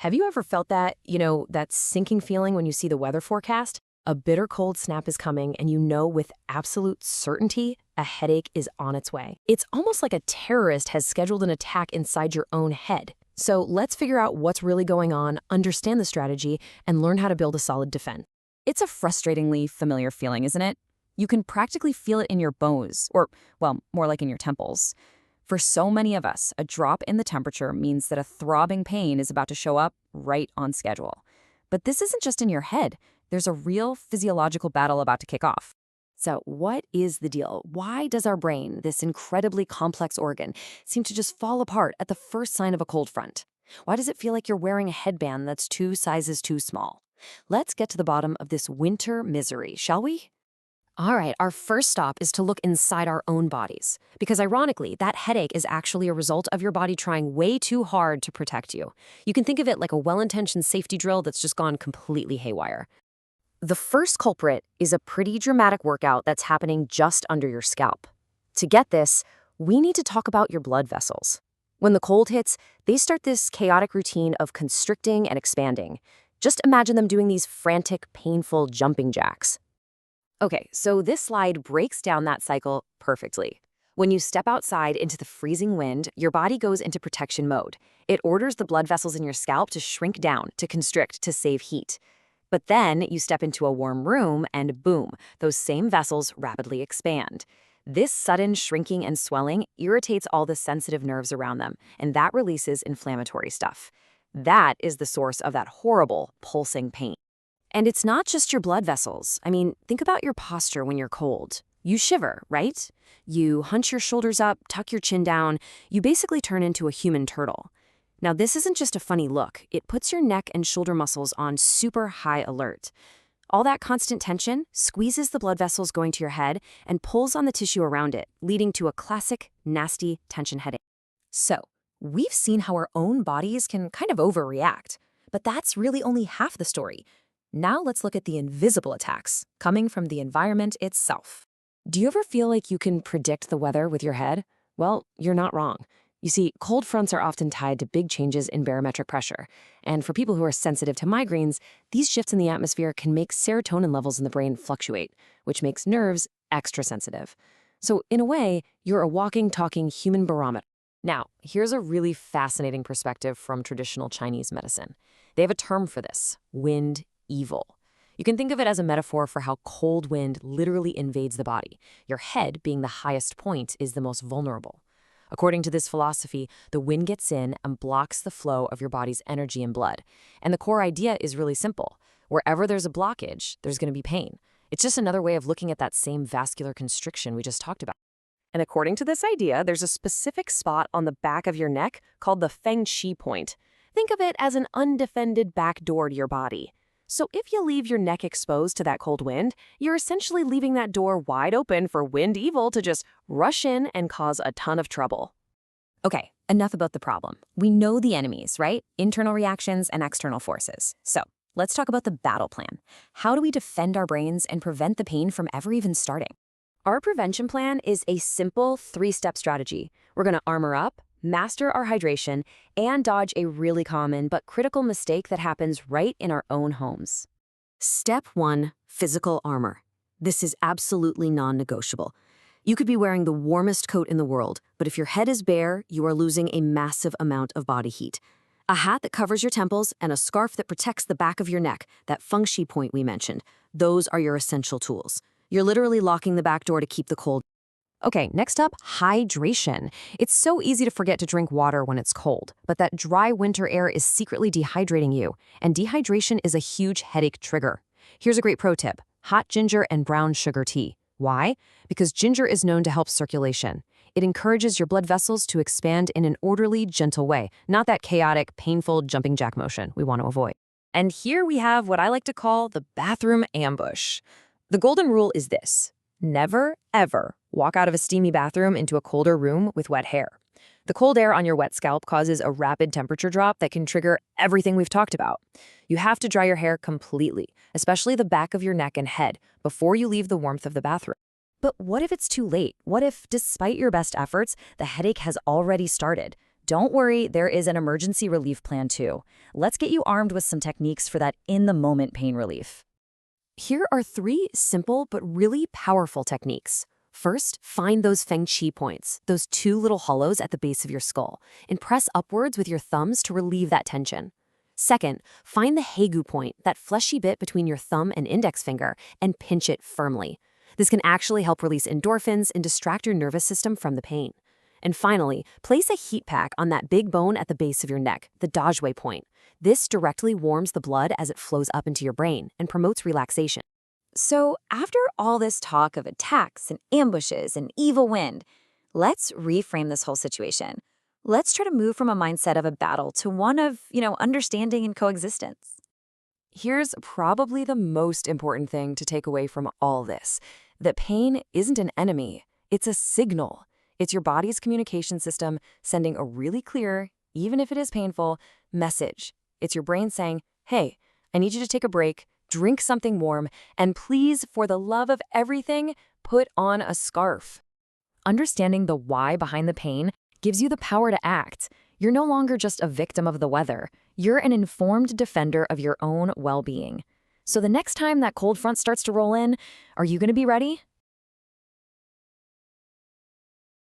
Have you ever felt that sinking feeling when you see the weather forecast? A bitter cold snap is coming, and you know with absolute certainty a headache is on its way. It's almost like a terrorist has scheduled an attack inside your own head. So let's figure out what's really going on, understand the strategy, and learn how to build a solid defense. It's a frustratingly familiar feeling, isn't it? You can practically feel it in your bones, or, well, more like in your temples. For so many of us, a drop in the temperature means that a throbbing pain is about to show up right on schedule. But this isn't just in your head. There's a real physiological battle about to kick off. So, what is the deal? Why does our brain, this incredibly complex organ, seem to just fall apart at the first sign of a cold front? Why does it feel like you're wearing a headband that's 2 sizes too small? Let's get to the bottom of this winter misery, shall we? All right, our first stop is to look inside our own bodies. Because ironically, that headache is actually a result of your body trying way too hard to protect you. You can think of it like a well-intentioned safety drill that's just gone completely haywire. The first culprit is a pretty dramatic workout that's happening just under your scalp. To get this, we need to talk about your blood vessels. When the cold hits, they start this chaotic routine of constricting and expanding. Just imagine them doing these frantic, painful jumping jacks. Okay, so this slide breaks down that cycle perfectly. When you step outside into the freezing wind, your body goes into protection mode. It orders the blood vessels in your scalp to shrink down, to constrict, to save heat. But then you step into a warm room and boom, those same vessels rapidly expand. This sudden shrinking and swelling irritates all the sensitive nerves around them, and that releases inflammatory stuff. That is the source of that horrible, pulsing pain. And it's not just your blood vessels. I mean, think about your posture when you're cold. You shiver, right? You hunch your shoulders up, tuck your chin down. You basically turn into a human turtle. Now, this isn't just a funny look. It puts your neck and shoulder muscles on super high alert. All that constant tension squeezes the blood vessels going to your head and pulls on the tissue around it, leading to a classic, nasty tension headache. So, we've seen how our own bodies can kind of overreact, but that's really only half the story. Now let's look at the invisible attacks coming from the environment itself. Do you ever feel like you can predict the weather with your head? Well, you're not wrong. You see, cold fronts are often tied to big changes in barometric pressure. And for people who are sensitive to migraines, these shifts in the atmosphere can make serotonin levels in the brain fluctuate, which makes nerves extra sensitive. So in a way, you're a walking, talking human barometer. Now, here's a really fascinating perspective from traditional Chinese medicine. They have a term for this: wind evil. You can think of it as a metaphor for how cold wind literally invades the body. Your head, being the highest point, is the most vulnerable. According to this philosophy, the wind gets in and blocks the flow of your body's energy and blood. And the core idea is really simple. Wherever there's a blockage, there's going to be pain. It's just another way of looking at that same vascular constriction we just talked about. And according to this idea, there's a specific spot on the back of your neck called the Feng Qi point. Think of it as an undefended back door to your body. So if you leave your neck exposed to that cold wind, you're essentially leaving that door wide open for wind evil to just rush in and cause a ton of trouble. Okay, enough about the problem. We know the enemies, right? Internal reactions and external forces. So let's talk about the battle plan. How do we defend our brains and prevent the pain from ever even starting? Our prevention plan is a simple 3-step strategy. We're going to armor up, master our hydration, and dodge a really common but critical mistake that happens right in our own homes. Step 1, physical armor. This is absolutely non-negotiable. You could be wearing the warmest coat in the world, but if your head is bare, you are losing a massive amount of body heat. A hat that covers your temples and a scarf that protects the back of your neck, that Feng Qi point we mentioned, those are your essential tools. You're literally locking the back door to keep the cold. Okay, next up, hydration. It's so easy to forget to drink water when it's cold, but that dry winter air is secretly dehydrating you, and dehydration is a huge headache trigger. Here's a great pro tip: hot ginger and brown sugar tea. Why? Because ginger is known to help circulation. It encourages your blood vessels to expand in an orderly, gentle way, not that chaotic, painful jumping jack motion we want to avoid. And here we have what I like to call the bathroom ambush. The golden rule is this: never, ever walk out of a steamy bathroom into a colder room with wet hair. The cold air on your wet scalp causes a rapid temperature drop that can trigger everything we've talked about. You have to dry your hair completely, especially the back of your neck and head, before you leave the warmth of the bathroom. But what if it's too late? What if, despite your best efforts, the headache has already started? Don't worry, there is an emergency relief plan too. Let's get you armed with some techniques for that in-the-moment pain relief. Here are 3 simple but really powerful techniques. First, find those Feng Qi points, those 2 little hollows at the base of your skull, and press upwards with your thumbs to relieve that tension. Second, find the Hegu point, that fleshy bit between your thumb and index finger, and pinch it firmly. This can actually help release endorphins and distract your nervous system from the pain. And finally, place a heat pack on that big bone at the base of your neck, the Dajue point. This directly warms the blood as it flows up into your brain and promotes relaxation. So, after all this talk of attacks and ambushes and evil wind, let's reframe this whole situation. Let's try to move from a mindset of a battle to one of, understanding and coexistence. Here's probably the most important thing to take away from all this, that pain isn't an enemy, it's a signal. It's your body's communication system sending a really clear, even if it is painful, message. It's your brain saying, hey, I need you to take a break, drink something warm, and please, for the love of everything, put on a scarf. Understanding the why behind the pain gives you the power to act. You're no longer just a victim of the weather. You're an informed defender of your own well-being. So the next time that cold front starts to roll in, are you going to be ready?